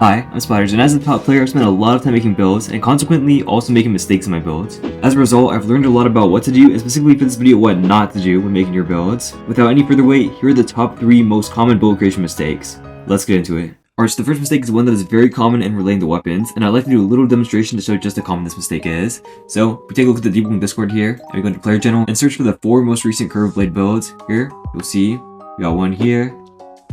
Hi, I'm Spiders, and as a top player, I've spent a lot of time making builds, and consequently also making mistakes in my builds. As a result, I've learned a lot about what to do, and specifically for this video, what not to do when making your builds. Without any further wait, here are the top 3 most common build creation mistakes. Let's get into it. Alright, so the first mistake is one that is very common in relating to weapons, and I'd like to do a little demonstration to show just how common this mistake is. So, we take a look at the Deepwoken Discord here, and we go into Player General, and search for the 4 most recent curved blade builds. Here, you'll see, we got one here,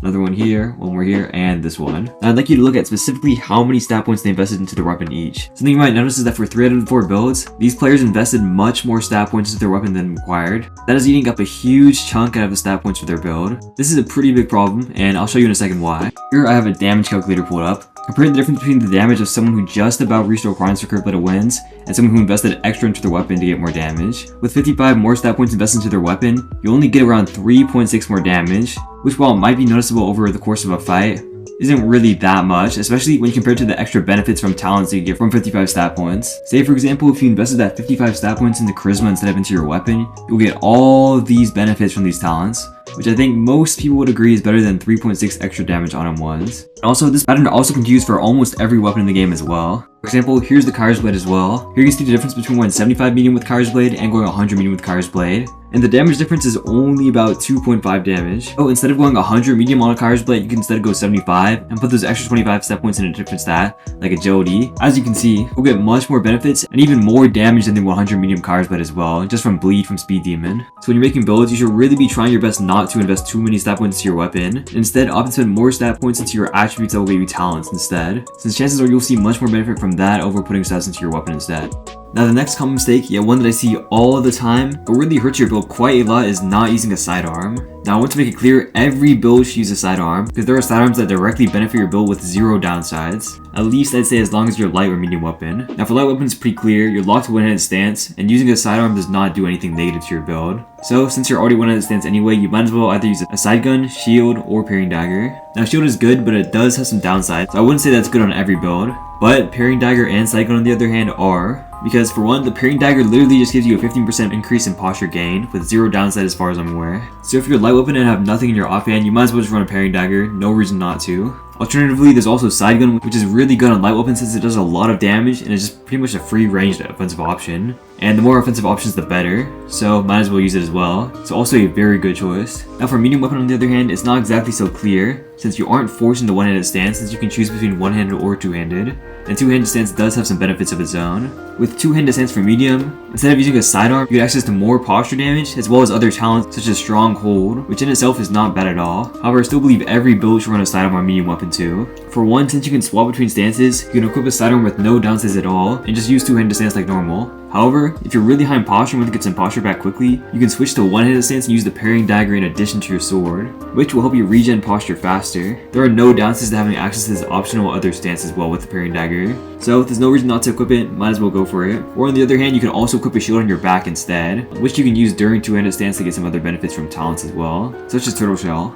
another one here, one more here, and this one. Now I'd like you to look at specifically how many stat points they invested into their weapon each. Something you might notice is that for 3 out of the 4 builds, these players invested much more stat points into their weapon than required. That is eating up a huge chunk out of the stat points for their build. This is a pretty big problem, and I'll show you in a second why. Here I have a damage calculator pulled up. Comparing the difference between the damage of someone who just about reached the requirements for curved blade wins, and someone who invested extra into their weapon to get more damage. With 55 more stat points invested into their weapon, you only get around 3.6 more damage, which while it might be noticeable over the course of a fight, isn't really that much, especially when compared to the extra benefits from talents that you get from 55 stat points. Say for example, if you invested that 55 stat points into charisma instead of into your weapon, you'll get all of these benefits from these talents, which I think most people would agree is better than 3.6 extra damage on M1s. Also, this pattern also can be used for almost every weapon in the game as well. For example, here's the Kyre's Blade as well. Here you can see the difference between going 75 medium with Kyre's Blade and going 100 medium with Kyre's Blade. And the damage difference is only about 2.5 damage. So instead of going 100 medium on a Kyre's Blade, you can instead go 75 and put those extra 25 stat points in a different stat, like agility. As you can see, you'll get much more benefits and even more damage than the 100 medium Kyre's Blade as well, just from bleed from Speed Demon. So when you're making builds, you should really be trying your best not to invest too many stat points into your weapon. Instead, opt to spend more stat points into your attributes that will give you talents instead, since chances are you'll see much more benefit from that over putting stats into your weapon instead. Now the next common mistake, yet one that I see all the time, but really hurts your build quite a lot, is not using a sidearm. Now I want to make it clear, every build should use a sidearm, because there are sidearms that directly benefit your build with 0 downsides. At least I'd say as long as you're light or medium weapon. Now for light weapon it's pretty clear, you're locked to one-handed stance, and using a sidearm does not do anything negative to your build. So since you're already one-handed stance anyway, you might as well either use a side gun, shield, or parrying dagger. Now shield is good, but it does have some downsides, so I wouldn't say that's good on every build. But parrying dagger and side gun on the other hand are, because for one, the parrying dagger literally just gives you a 15% increase in posture gain, with 0 downside as far as I'm aware. So if you're a light weapon and have nothing in your offhand, you might as well just run a parrying dagger, no reason not to. Alternatively, there's also side gun, which is really good on light weapons since it does a lot of damage and is just pretty much a free ranged offensive option. And the more offensive options the better, so might as well use it as well. So also a very good choice. Now for medium weapon on the other hand, it's not exactly so clear, since you aren't forced into one-handed stance, since you can choose between one-handed or two-handed. And two-handed stance does have some benefits of its own. With two-handed stance for medium, instead of using a sidearm, you get access to more posture damage, as well as other talents such as strong hold, which in itself is not bad at all. However, I still believe every build should run a sidearm on medium weapon too. For one, since you can swap between stances, you can equip a sidearm with no downsides at all, and just use two-handed stance like normal. However, if you're really high in posture and want to get some posture back quickly, you can switch to one-handed stance and use the parrying dagger in addition to your sword, which will help you regen posture faster. There are no downsides to having access to this optional other stance as well with the parrying dagger, so if there's no reason not to equip it, might as well go for it. Or on the other hand, you can also equip a shield on your back instead, which you can use during two-handed stance to get some other benefits from talents as well, such as Turtle Shell.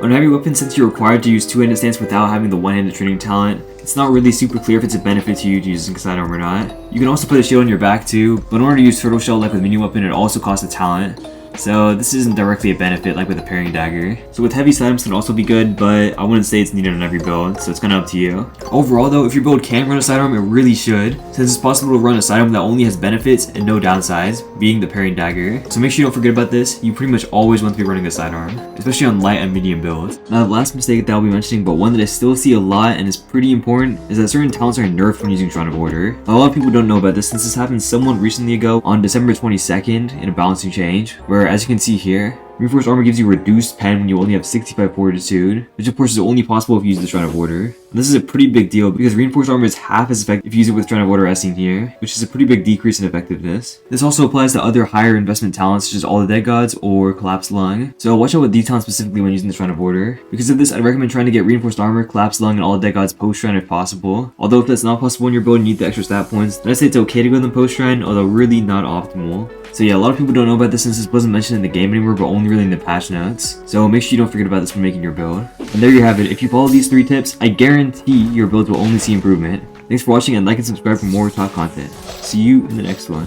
On heavy weapons, since you're required to use two-handed stance without having the one-handed training talent, it's not really super clear if it's a benefit to you using sidearm or not. You can also put a shield on your back too, but in order to use Turtle Shell like with medium weapon, it also costs a talent. So this isn't directly a benefit like with a parrying dagger. So with heavy sidearms can also be good, but I wouldn't say it's needed on every build, so it's kind of up to you. Overall though, if your build can run a sidearm, it really should, since it's possible to run a sidearm that only has benefits and no downsides, being the parrying dagger. So make sure you don't forget about this, you pretty much always want to be running a sidearm, especially on light and medium builds. Now the last mistake that I'll be mentioning, but one that I still see a lot and is pretty important, is that certain talents are nerfed when using Shrine of Order. A lot of people don't know about this since this happened somewhat recently ago on December 22nd in a balancing change, where as you can see here, Reinforced Armor gives you reduced pen when you only have 65 fortitude, which of course is only possible if you use the Shrine of Order. And this is a pretty big deal because Reinforced Armor is half as effective if you use it with Shrine of Order as seen here, which is a pretty big decrease in effectiveness. This also applies to other higher investment talents such as All the Dead Gods or Collapsed Lung, so watch out with these talents specifically when using the Shrine of Order. Because of this, I'd recommend trying to get Reinforced Armor, Collapsed Lung, and All the Dead Gods post-Shrine if possible. Although if that's not possible in your build and you need the extra stat points, then I'd say it's okay to go them post-Shrine, although really not optimal. So yeah, a lot of people don't know about this since this wasn't mentioned in the game anymore, but only really in the patch notes. So make sure you don't forget about this when making your build. And there you have it. If you follow these 3 tips, I guarantee your builds will only see improvement. Thanks for watching and like and subscribe for more top content. See you in the next one.